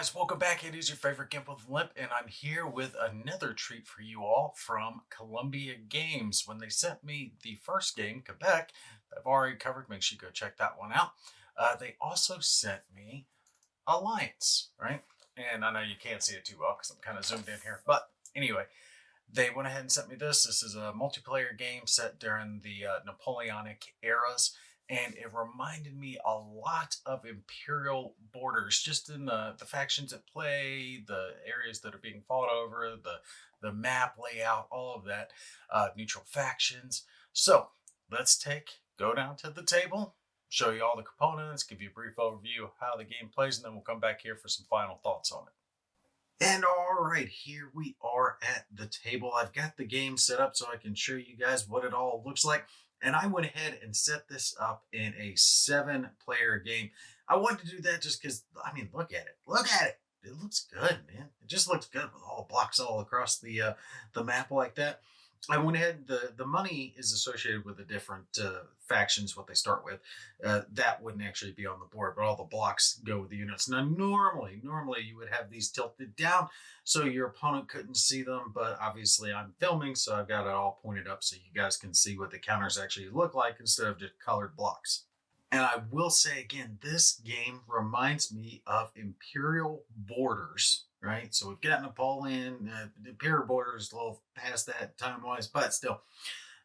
guys, welcome back. It is your favorite Gimp with Limp, and I'm here with another treat for you all from Columbia Games. When they sent me the first game, Quebec, that I've already covered, make sure you go check that one out. They also sent me Alliance, right? And I know you can't see it too well because I'm kind of zoomed in here, but anyway, they went ahead and sent me this. This is a multiplayer game set during the Napoleonic eras, and it reminded me a lot of Imperial Borders, just in the factions at play, the areas that are being fought over, the map layout, all of that, neutral factions. So let's go down to the table, show you all the components, give you a brief overview of how the game plays, and then we'll come back here for some final thoughts on it. And all right, here we are at the table. I've got the game set up so I can show you guys what it all looks like. And I went ahead and set this up in a 7-player game. I wanted to do that just because, I mean, look at it. Look at it. It looks good, man. It just looks good with all the blocks all across the map like that. I went ahead. The money is associated with the different factions, what they start with. That wouldn't actually be on the board, but all the blocks go with the units. Now, normally you would have these tilted down so your opponent couldn't see them, but obviously I'm filming, so I've got it all pointed up so you guys can see what the counters actually look like instead of just colored blocks. And I will say again, this game reminds me of Imperial Borders, right? So we've got Napoleon, Imperial Borders, a little past that time-wise, but still.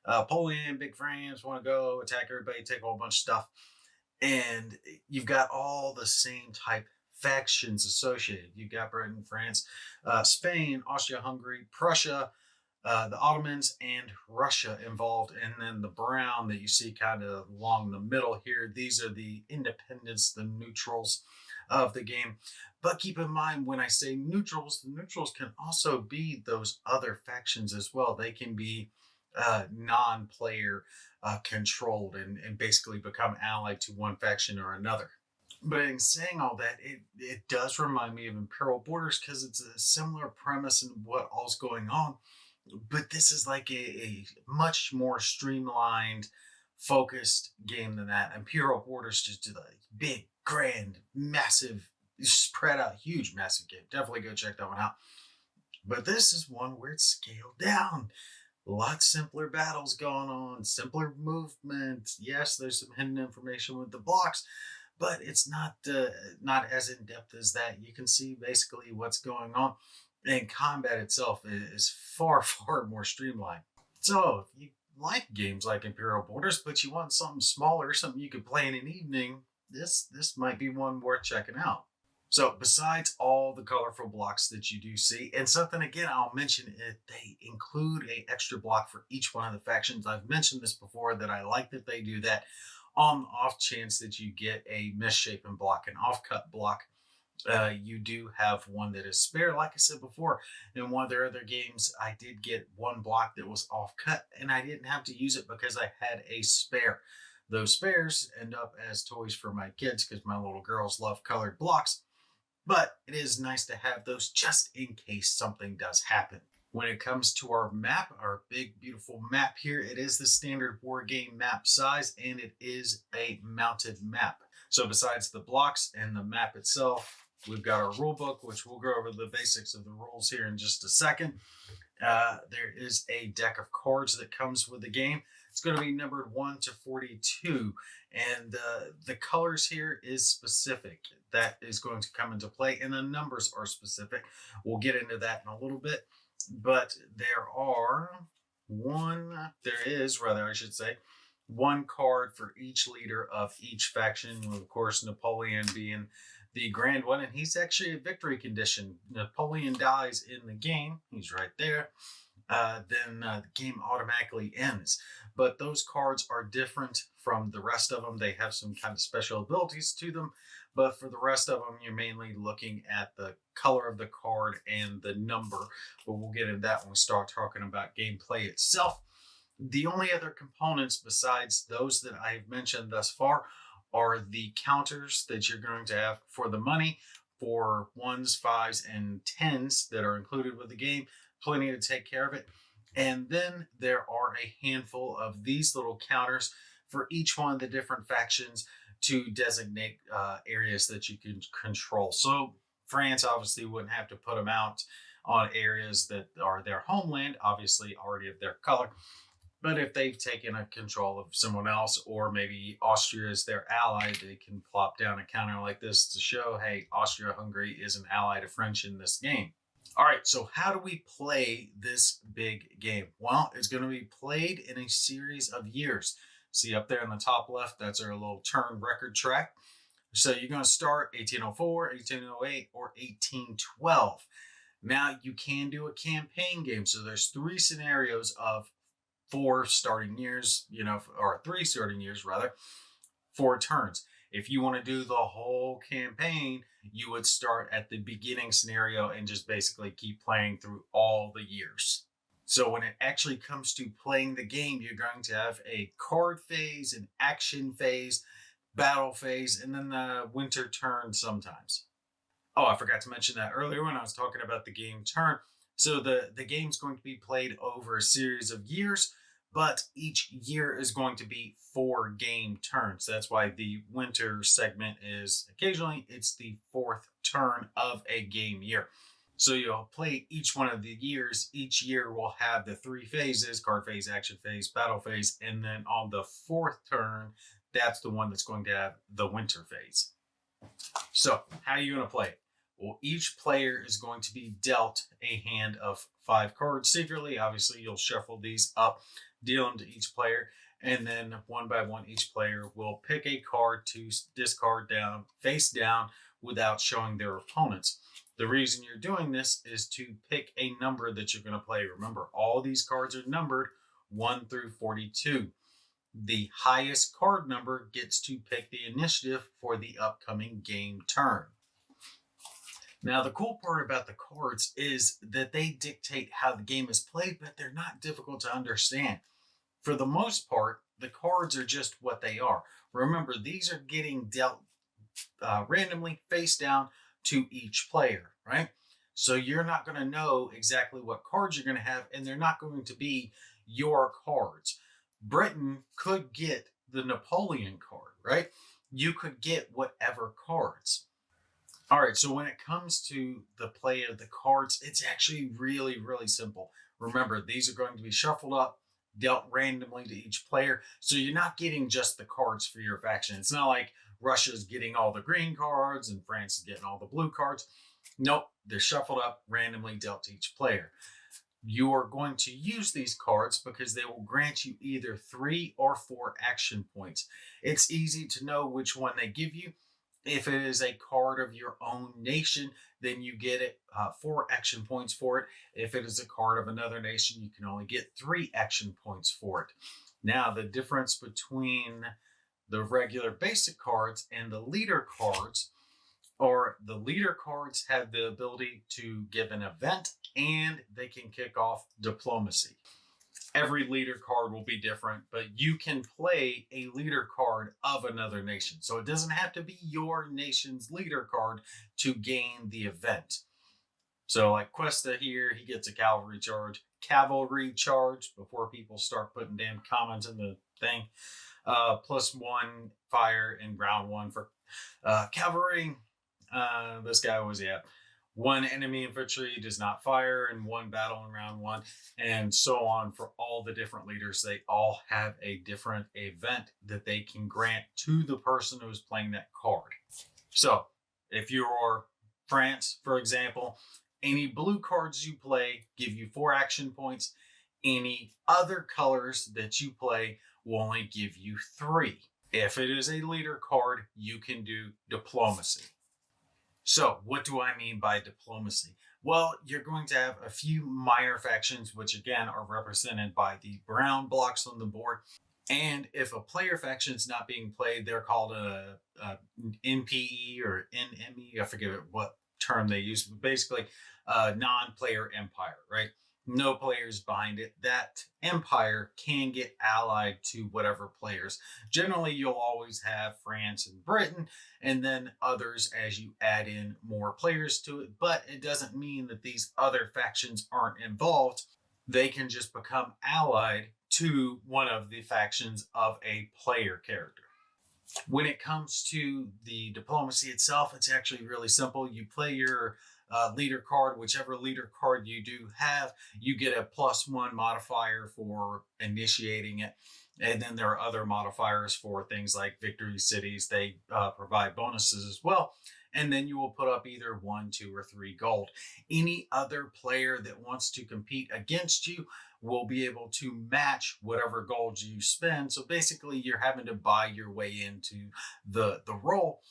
Napoleon, big France, want to go attack everybody, take a whole bunch of stuff. And you've got all the same type factions associated. You've got Britain, France, Spain, Austria-Hungary, Prussia, the Ottomans, and Russia involved. And then the brown that you see kind of along the middle here, these are the independents, the neutrals of the game. But keep in mind, when I say neutrals, the neutrals can also be those other factions as well. They can be non-player controlled and basically become allied to one faction or another. But in saying all that, it does remind me of Imperial Borders because it's a similar premise and what all's going on. But this is like a much more streamlined, focused game than that. Imperial Borders just do the big, grand, massive, spread out, huge, massive game. Definitely go check that one out. But this is one where it's scaled down. A lot simpler battles going on, simpler movement. Yes, there's some hidden information with the blocks, but it's not as in depth as that. You can see basically what's going on, and combat itself is far more streamlined. So if you like games like Imperial Borders, but you want something smaller, something you could play in an evening, this might be one worth checking out. So besides all the colorful blocks that you do see, and something again I'll mention, they include an extra block for each one of the factions. I've mentioned this before that I like that they do that on the off chance that you get a misshapen block, an off-cut block. You do have one that is spare. Like I said before, in one of their other games, I did get one block that was off-cut, and I didn't have to use it because I had a spare. Those spares end up as toys for my kids because my little girls love colored blocks. But it is nice to have those just in case something does happen. When it comes to our map, our big, beautiful map here, it is the standard Wargame map size, and it is a mounted map. So besides the blocks and the map itself, we've got our rule book, which we'll go over the basics of the rules here in just a second. There is a deck of cards that comes with the game. It's going to be numbered 1 to 42, and the colors here is specific. That is going to come into play, and the numbers are specific. We'll get into that in a little bit, but there is one card for each leader of each faction, with, of course, Napoleon being the grand one, and he's actually a victory condition. Napoleon dies in the game, he's right there, then the game automatically ends. But those cards are different from the rest of them. They have some kind of special abilities to them, but for the rest of them, you're mainly looking at the color of the card and the number, but we'll get into that when we start talking about gameplay itself. The only other components besides those that I've mentioned thus far are the counters that you're going to have for the money, for 1s, 5s, and 10s that are included with the game. Plenty to take care of it. And then there are a handful of these little counters for each one of the different factions to designate areas that you can control. So France obviously wouldn't have to put them out on areas that are their homeland, obviously already of their color. But if they've taken a control of someone else, or maybe Austria is their ally, they can plop down a counter like this to show, hey, Austria-Hungary is an ally to French in this game. All right, so how do we play this big game? Well, it's going to be played in a series of years. See up there in the top left, that's our little turn record track. So you're going to start 1804, 1808, or 1812. Now you can do a campaign game. So there's 3 scenarios of 4 starting years, or 3 starting years rather, 4 turns. If you want to do the whole campaign, you would start at the beginning scenario and just basically keep playing through all the years. So when it actually comes to playing the game, you're going to have a card phase, an action phase, battle phase, and then the winter turn sometimes. Oh, I forgot to mention that earlier when I was talking about the game turn. So the game's going to be played over a series of years, but each year is going to be 4 game turns. That's why the winter segment is occasionally it's the 4th turn of a game year. So you'll play each one of the years. Each year will have the 3 phases: card phase, action phase, battle phase, and then on the 4th turn, that's the one that's going to have the winter phase. So how are you going to play it? Well, each player is going to be dealt a hand of 5 cards secretly. Obviously, you'll shuffle these up, deal them to each player, and then one by one, each player will pick a card to discard down, face down, without showing their opponents. The reason you're doing this is to pick a number that you're going to play. Remember, all these cards are numbered 1 through 42. The highest card number gets to pick the initiative for the upcoming game turn. Now, the cool part about the cards is that they dictate how the game is played, but they're not difficult to understand. For the most part, the cards are just what they are. Remember, these are getting dealt randomly face down to each player, right? So you're not going to know exactly what cards you're going to have, and they're not going to be your cards. Britain could get the Napoleon card, right? You could get whatever cards. All right, so when it comes to the play of the cards, it's actually really, really simple. Remember, these are going to be shuffled up, dealt randomly to each player, so you're not getting just the cards for your faction. It's not like Russia's getting all the green cards and France is getting all the blue cards. Nope, they're shuffled up, randomly dealt to each player. You are going to use these cards because they will grant you either 3 or 4 action points. It's easy to know which one they give you. If it is a card of your own nation, then you get it 4 action points for it. If it is a card of another nation, you can only get 3 action points for it. Now, the difference between the regular basic cards and the leader cards are the leader cards have the ability to give an event and they can kick off diplomacy. Every leader card will be different, but you can play a leader card of another nation. So it doesn't have to be your nation's leader card to gain the event. So like Cuesta here, he gets a cavalry charge before people start putting damn comments in the thing. +1 fire in round 1 for cavalry. This guy was, 1 enemy infantry does not fire in 1 battle in round 1, and so on for all the different leaders. They all have a different event that they can grant to the person who is playing that card. So if you're France, for example, any blue cards you play give you 4 action points. Any other colors that you play will only give you 3. If it is a leader card, you can do diplomacy. So what do I mean by diplomacy? Well, you're going to have a few minor factions, which again are represented by the brown blocks on the board. And if a player faction is not being played, they're called a NPE or NME. I forget what term they use, but basically a non-player empire, right? No players behind it. That empire can get allied to whatever players. Generally, you'll always have France and Britain, and then others as you add in more players to it. But it doesn't mean that these other factions aren't involved. They can just become allied to one of the factions of a player character. When it comes to the diplomacy itself, it's actually really simple. You play your leader card, whichever leader card you do have, you get a +1 modifier for initiating it. And then there are other modifiers for things like victory cities. They provide bonuses as well. And then you will put up either 1, 2, or 3 gold. Any other player that wants to compete against you will be able to match whatever gold you spend. So basically, you're having to buy your way into the roll,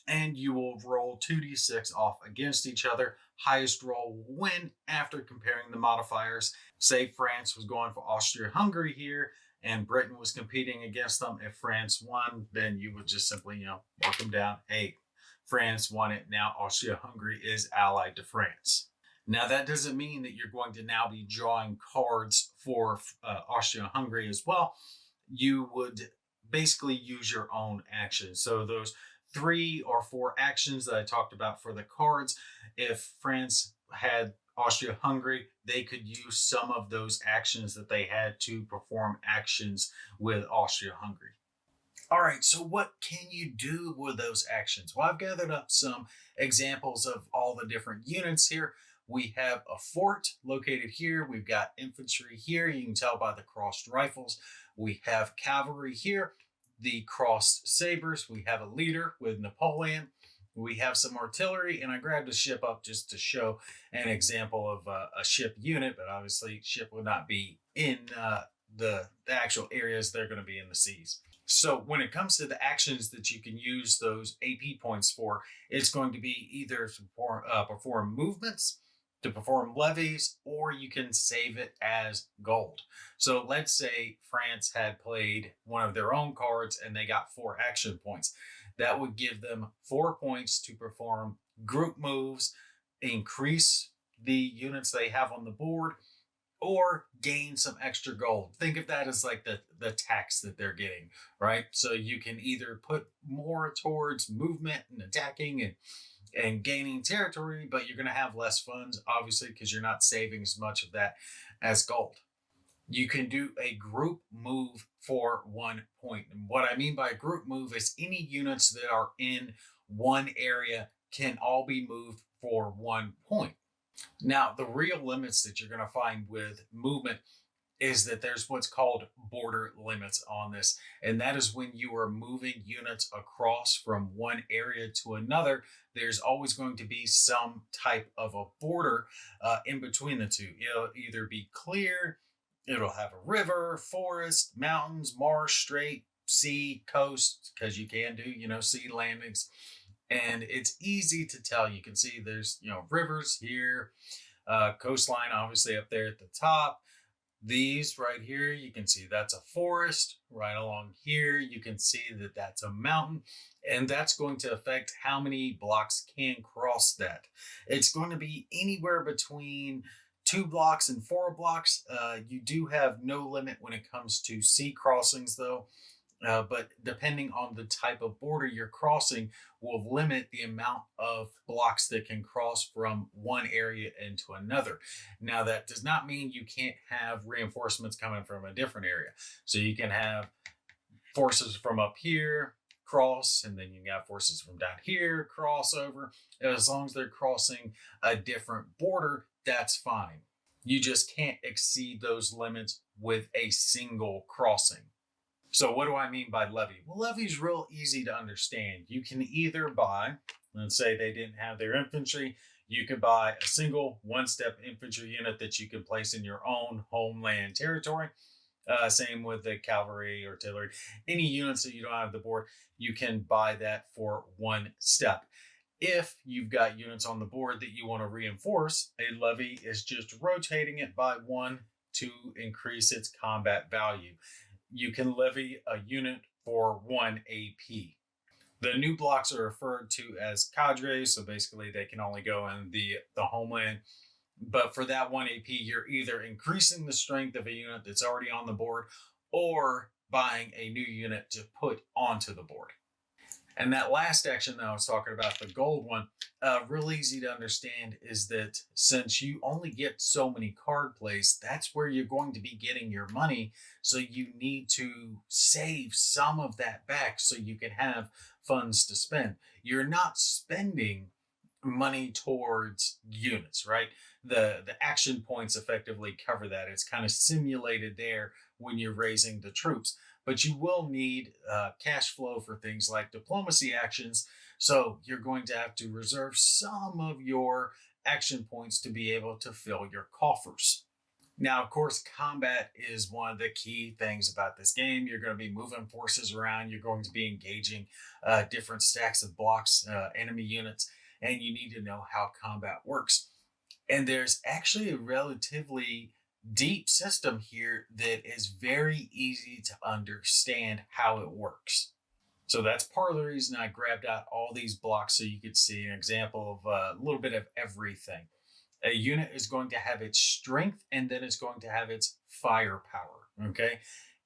and you will roll 2d6 off against each other. Highest roll will win after comparing the modifiers. Say France was going for Austria-Hungary here, and Britain was competing against them. If France won, then you would just simply, mark them down. Hey, France won it. Now Austria-Hungary is allied to France. Now, that doesn't mean that you're going to now be drawing cards for Austria-Hungary as well. You would basically use your own actions. So those 3 or 4 actions that I talked about for the cards, if France had Austria-Hungary, they could use some of those actions that they had to perform actions with Austria-Hungary. All right, so what can you do with those actions? Well, I've gathered up some examples of all the different units here. We have a fort located here. We've got infantry here. You can tell by the crossed rifles. We have cavalry here, the crossed sabers. We have a leader with Napoleon. We have some artillery, and I grabbed a ship up just to show an example of a ship unit, but obviously ship will not be in the actual areas. They're going to be in the seas. So when it comes to the actions that you can use those AP points for, it's going to be either to perform movements, to perform levies, or you can save it as gold. So let's say France had played one of their own cards and they got 4 action points. That would give them 4 points to perform group moves, increase the units they have on the board, or gain some extra gold. Think of that as like the tax that they're getting, right? So you can either put more towards movement and attacking and gaining territory, but you're going to have less funds, obviously, because you're not saving as much of that as gold. You can do a group move for 1 point. And what I mean by group move is any units that are in one area can all be moved for 1 point. Now, the real limits that you're going to find with movement is that there's what's called border limits on this. And that is when you are moving units across from one area to another, there's always going to be some type of a border in between the two. It'll either be clear, it'll have a river, forest, mountains, marsh, strait, sea, coast, because you can do, sea landings. And it's easy to tell. You can see there's, rivers here, coastline obviously up there at the top. These right here, you can see that's a forest. Right along here, you can see that that's a mountain. And that's going to affect how many blocks can cross that. It's going to be anywhere between 2 blocks and 4 blocks. You do have no limit when it comes to sea crossings, though. But depending on the type of border you're crossing will limit the amount of blocks that can cross from one area into another. Now, that does not mean you can't have reinforcements coming from a different area. So you can have forces from up here cross, and then you can have forces from down here cross over. As long as they're crossing a different border, that's fine. You just can't exceed those limits with a single crossing. So what do I mean by levy? Well, levy is real easy to understand. You can either buy, let's say they didn't have their infantry, you could buy a single 1-step infantry unit that you can place in your own homeland territory. Same with the cavalry, artillery, any units that you don't have the board, you can buy that for 1 step. If you've got units on the board that you want to reinforce, a levy is just rotating it by 1 to increase its combat value. You can levy a unit for 1 AP. The new blocks are referred to as cadres, so basically they can only go in the homeland. But for that 1 AP, you're either increasing the strength of a unit that's already on the board or buying a new unit to put onto the board. And that last action that I was talking about, the gold one, real easy to understand is that since you only get so many card plays, that's where you're going to be getting your money. So you need to save some of that back so you can have funds to spend. You're not spending money towards units, right? The action points effectively cover that. It's kind of simulated there when you're raising the troops, but you will need cash flow for things like diplomacy actions. So you're going to have to reserve some of your action points to be able to fill your coffers. Now, of course, combat is one of the key things about this game. You're going to be moving forces around. You're going to be engaging different stacks of blocks, enemy units, and you need to know how combat works. And there's actually a relatively deep system here that is very easy to understand how it works. So that's part of the reason I grabbed out all these blocks so you could see an example of a little bit of everything. A unit is going to have its strength and then it's going to have its firepower. Okay.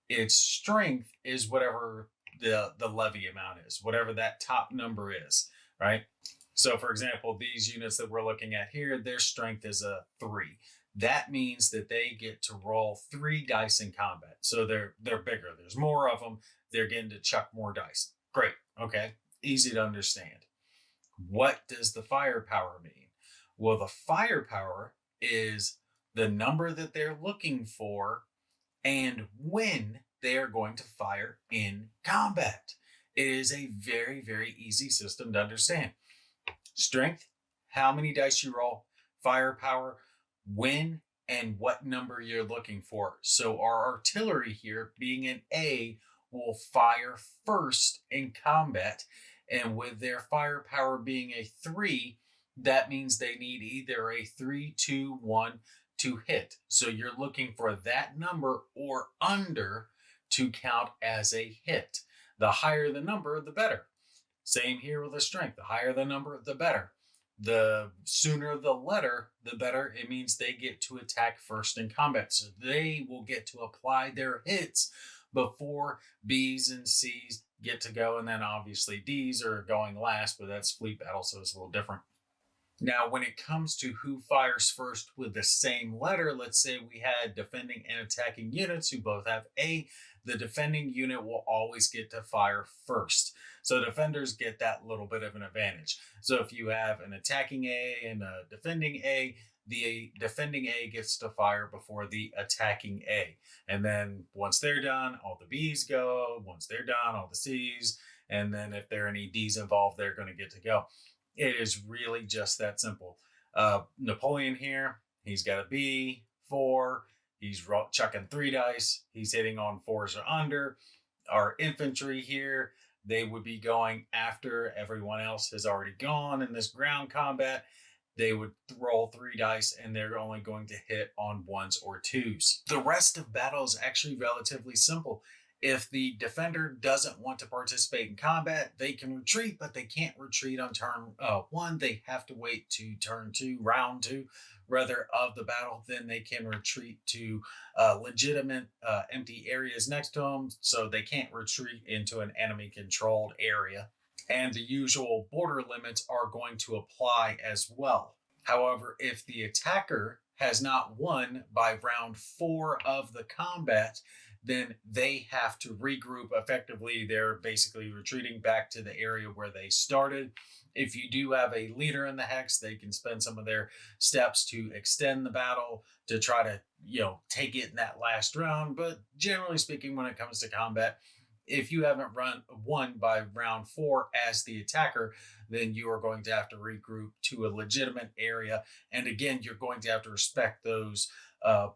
Its strength is whatever the levy amount is, whatever that top number is, right? So, for example, these units that we're looking at here, their strength is a 3. That means that they get to roll 3 dice in combat. So they're bigger. There's more of them. They're getting to chuck more dice. Great. Okay. Easy to understand. What does the firepower mean? Well, the firepower is the number that they're looking for and when they are going to fire in combat. It is a very, very easy system to understand. Strength, how many dice you roll, firepower, when and what number you're looking for. So our artillery here, being an A, will fire first in combat. And with their firepower being a 3, that means they need either a 3, 2, 1 to hit. So you're looking for that number or under to count as a hit. The higher the number, the better. Same here with the strength. The higher the number, the better. The sooner the letter, the better. It means they get to attack first in combat. So they will get to apply their hits before B's and C's get to go. And then obviously D's are going last, but that's fleet battle, so it's a little different. Now, when it comes to who fires first with the same letter, let's say we had defending and attacking units who both have A, the defending unit will always get to fire first. So defenders get that little bit of an advantage. So if you have an attacking A and a defending A, the defending A gets to fire before the attacking A. And then once they're done, all the B's go. Once they're done, all the C's. And then if there are any D's involved, they're going to get to go. It is really just that simple. Napoleon here, he's got a B, 4. He's chucking 3 dice. He's hitting on 4s or under. Our infantry here, they would be going after everyone else has already gone in this ground combat. They would roll 3 dice and they're only going to hit on 1s or 2s. The rest of battle is actually relatively simple. If the defender doesn't want to participate in combat, they can retreat, but they can't retreat on turn 1. They have to wait to turn 2, round 2, rather, of the battle. Then they can retreat to legitimate empty areas next to them, so they can't retreat into an enemy-controlled area. And the usual border limits are going to apply as well. However, if the attacker has not won by round 4 of the combat, then they have to regroup effectively. They're basically retreating back to the area where they started. If you do have a leader in the hex, they can spend some of their steps to extend the battle to try to, take it in that last round. But generally speaking, when it comes to combat, if you haven't won by round 4 as the attacker, then you are going to have to regroup to a legitimate area. And again, you're going to have to respect those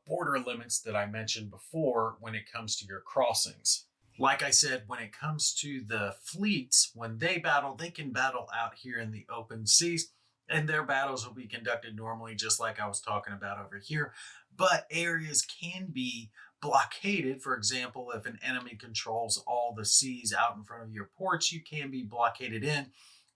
border limits that I mentioned before when it comes to your crossings. Like I said, when it comes to the fleets, when they battle, they can battle out here in the open seas, and their battles will be conducted normally, just like I was talking about over here. But areas can be blockaded. For example, if an enemy controls all the seas out in front of your ports, you can be blockaded in.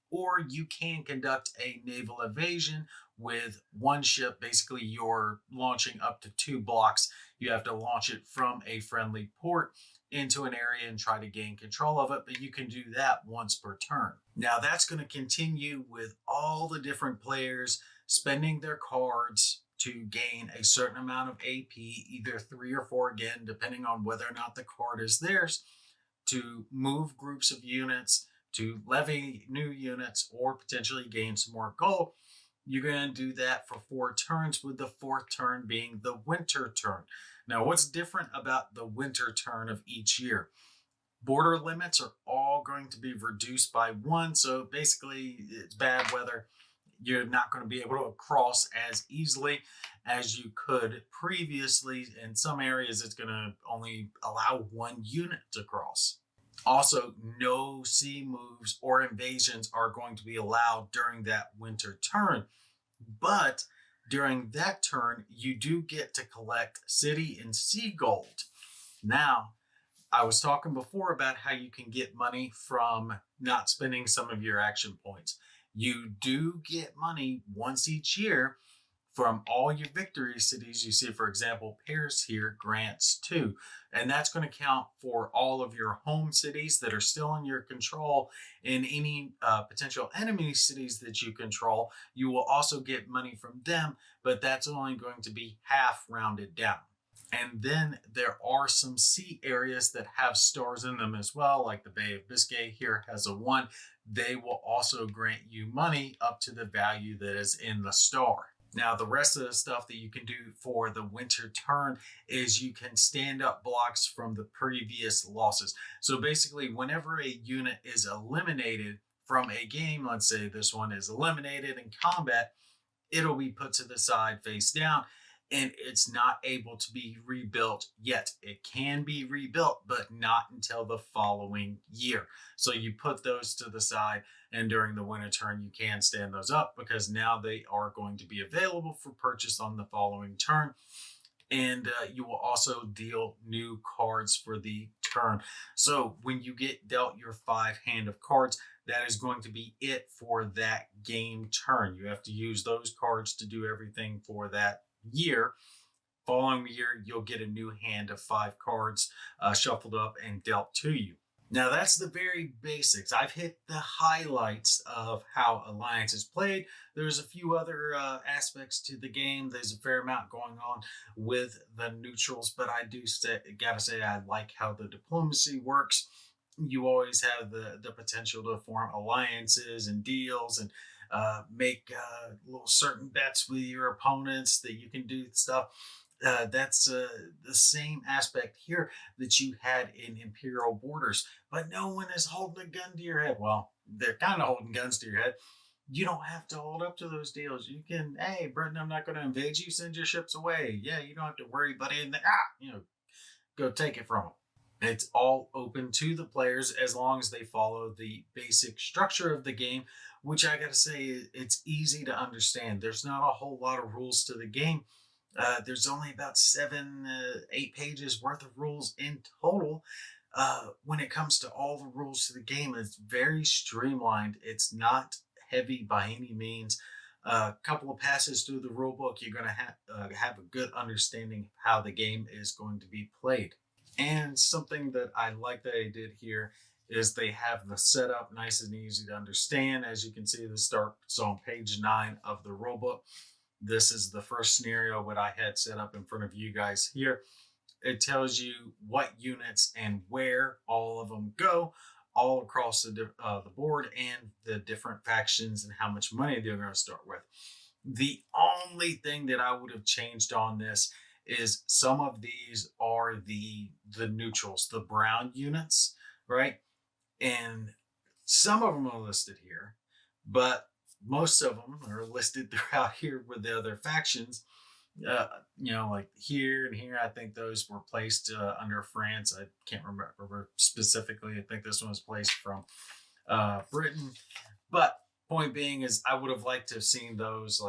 Or you can conduct a naval evasion with one ship. Basically, you're launching up to 2 blocks. You have to launch it from a friendly port. into an area and try to gain control of it, but you can do that once per turn. Now that's going to continue with all the different players spending their cards to gain a certain amount of AP, either 3 or 4 again, depending on whether or not the card is theirs, to move groups of units, to levy new units, or potentially gain some more gold. You're going to do that for 4 turns, with the 4th turn being the winter turn. Now, what's different about the winter turn of each year? Border limits are all going to be reduced by 1. So basically, it's bad weather. You're not going to be able to cross as easily as you could previously. In some areas, it's going to only allow 1 unit to cross. Also, no sea moves or invasions are going to be allowed during that winter turn. But during that turn, you do get to collect city and sea gold. Now, I was talking before about how you can get money from not spending some of your action points. You do get money once each year from all your victory cities. You see, for example, Paris here grants 2, and that's going to count for all of your home cities that are still in your control, and any potential enemy cities that you control. You will also get money from them, but that's only going to be half rounded down. And then there are some sea areas that have stars in them as well, like the Bay of Biscay here has a 1. They will also grant you money up to the value that is in the star. Now, the rest of the stuff that you can do for the winter turn is you can stand up blocks from the previous losses. So basically, whenever a unit is eliminated from a game, let's say this one is eliminated in combat, it'll be put to the side face down, and it's not able to be rebuilt yet. It can be rebuilt, but not until the following year. So you put those to the side, and during the winter turn, you can stand those up because now they are going to be available for purchase on the following turn. And you will also deal new cards for the turn. So when you get dealt your 5 hand of cards, that is going to be it for that game turn. You have to use those cards to do everything for that year. Following year, you'll get a new hand of 5 cards shuffled up and dealt to you. Now, that's the very basics. I've hit the highlights of how Alliance is played. There's a few other aspects to the game. There's a fair amount going on with the neutrals, but I do gotta say I like how the diplomacy works. You always have the potential to form alliances and deals and make little certain bets with your opponents that you can do stuff. That's the same aspect here that you had in Imperial Borders, but no one is holding a gun to your head. Well, they're kind of holding guns to your head. You don't have to hold up to those deals. You can, hey, Britain, I'm not going to invade you. Send your ships away. Yeah, you don't have to worry, buddy. And go take it from them. It's all open to the players as long as they follow the basic structure of the game, which I got to say, it's easy to understand. There's not a whole lot of rules to the game. There's only about 8 pages worth of rules in total. When it comes to all the rules to the game, it's very streamlined. It's not heavy by any means. A couple of passes through the rule book, you're going to have a good understanding of how the game is going to be played. And something that I like that I did here is they have the setup nice and easy to understand. As you can see, the starts on page 9 of the rulebook. This is the first scenario that I had set up in front of you guys here. It tells you what units and where all of them go all across the board, and the different factions and how much money they're going to start with. The only thing that I would have changed on this is some of these are the neutrals, the brown units, right? And some of them are listed here, but most of them are listed throughout here with the other factions. Like here and here, I think those were placed under France. I can't remember specifically. I think this one was placed from Britain. But point being is I would have liked to have seen those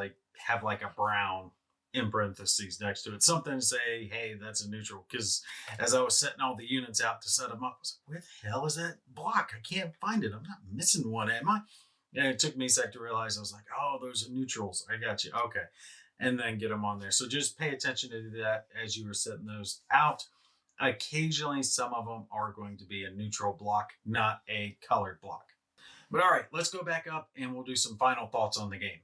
have a brown in parentheses next to it. Something to say, hey, that's a neutral. Because as I was setting all the units out to set them up, I was like, where the hell is that block? I can't find it. I'm not missing one, am I? And it took me a sec to realize. I was like, oh, those are neutrals. I got you. Okay. And then get them on there. So just pay attention to that as you were setting those out. Occasionally, some of them are going to be a neutral block, not a colored block. But all right, let's go back up and we'll do some final thoughts on the game.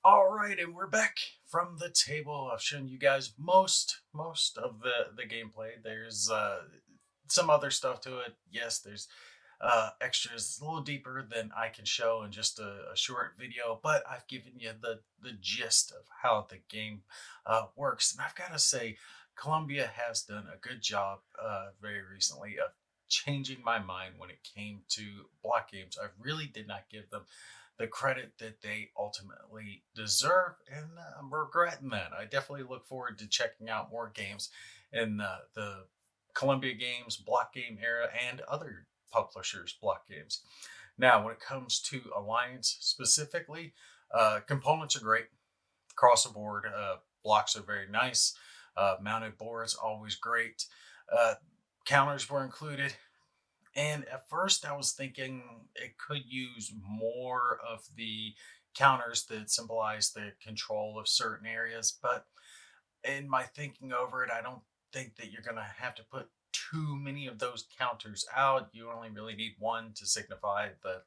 All right, and we're back from the table. I've shown you guys most of the gameplay. There's some other stuff to it. Yes, there's extras a little deeper than I can show in just a short video, but I've given you the gist of how the game works. And I've got to say, Columbia has done a good job very recently of changing my mind when it came to block games. I really did not give them the credit that they ultimately deserve, and I'm regretting that. I definitely look forward to checking out more games in the Columbia Games block game era and other publishers' block games. Now, when it comes to Alliance specifically, components are great across the board. Blocks are very nice. Mounted boards always great. Uh, Counters were included. And at first, I was thinking it could use more of the counters that symbolize the control of certain areas. But in my thinking over it, I don't think that you're going to have to put too many of those counters out. You only really need one to signify that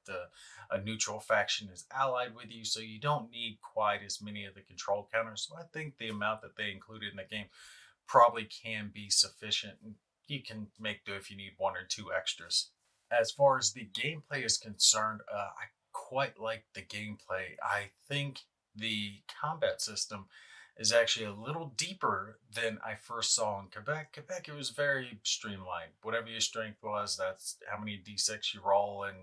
a neutral faction is allied with you. So you don't need quite as many of the control counters. So I think the amount that they included in the game probably can be sufficient. You can make do if you need one or two extras. As far as the gameplay is concerned, I quite like the gameplay. I think the combat system is actually a little deeper than I first saw in Quebec. Quebec, it was very streamlined. Whatever your strength was, that's how many d6 you roll, and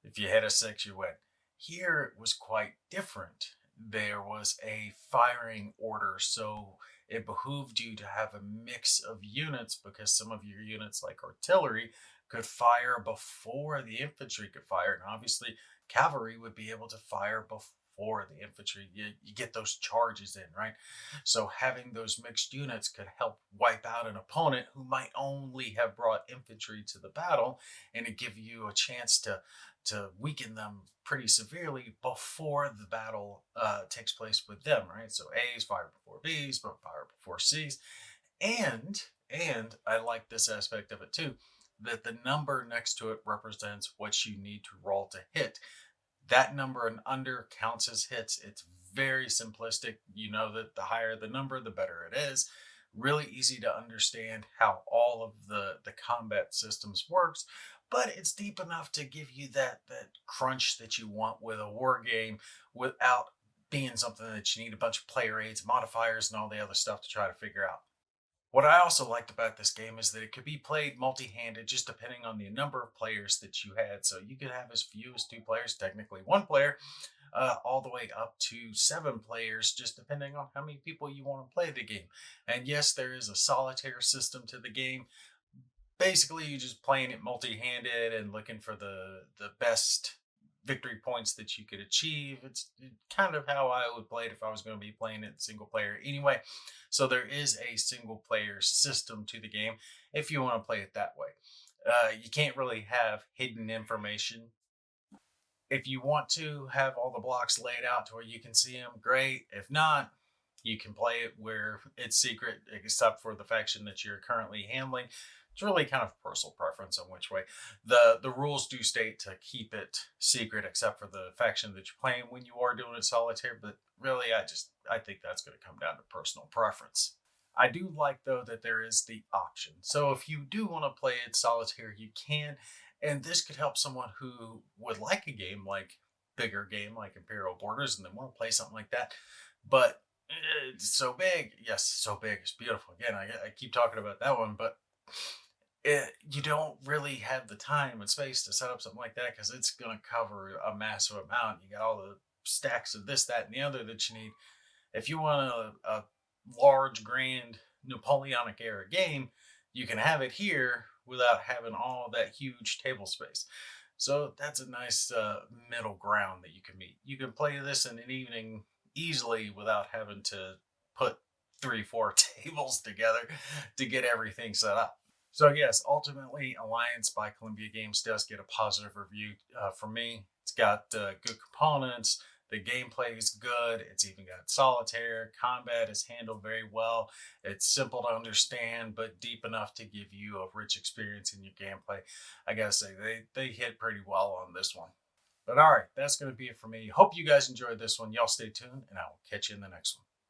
if you hit a six, you win. Here it was quite different. There was a firing order, so it behooved you to have a mix of units because some of your units, like artillery, could fire before the infantry could fire. And obviously, cavalry would be able to fire before the infantry. You get those charges in, right? So having those mixed units could help wipe out an opponent who might only have brought infantry to the battle, and it give you a chance to weaken them pretty severely before the battle takes place with them, right? So A's fire before B's, but fire before C's, and I like this aspect of it too, that the number next to it represents what you need to roll to hit. That number and under counts as hits. It's very simplistic. You know that the higher the number, the better it is. Really easy to understand how all of the combat systems works, but it's deep enough to give you that crunch that you want with a war game without being something that you need a bunch of player aids, modifiers, and all the other stuff to try to figure out. What I also liked about this game is that it could be played multi-handed just depending on the number of players that you had. So you could have as few as two players, technically one player, all the way up to seven players, just depending on how many people you want to play the game. And yes, there is a solitaire system to the game. Basically, you're just playing it multi-handed and looking for the best victory points that you could achieve. It's kind of how I would play it if I was going to be playing it single player anyway. So there is a single player system to the game if you want to play it that way. You can't really have hidden information. If you want to have all the blocks laid out to where you can see them, great. If not, you can play it where it's secret, except for the faction that you're currently handling. It's really kind of personal preference on which way. The rules do state to keep it secret, except for the faction that you're playing when you are doing it solitaire. But really, I think that's going to come down to personal preference. I do like though that there is the option. So if you do want to play it solitaire, you can, and this could help someone who would like a game like bigger game like Imperial Borders and they want to play something like that, but it's so big. Yes, so big. It's beautiful. Again, I keep talking about that one, but you don't really have the time and space to set up something like that because it's going to cover a massive amount. You got all the stacks of this, that, and the other that you need. If you want a large, grand Napoleonic era game, you can have it here without having all that huge table space. So that's a nice middle ground that you can meet. You can play this in an evening easily without having to put 3, 4 tables together to get everything set up. So yes, ultimately, Alliance by Columbia Games does get a positive review from me. It's got good components, The gameplay is good. It's even got solitaire. Combat is handled very well. It's simple to understand, but deep enough to give you a rich experience in your gameplay. I gotta say, they hit pretty well on this one. But all right, that's going to be it for me. Hope you guys enjoyed this one. Y'all stay tuned, and I will catch you in the next one.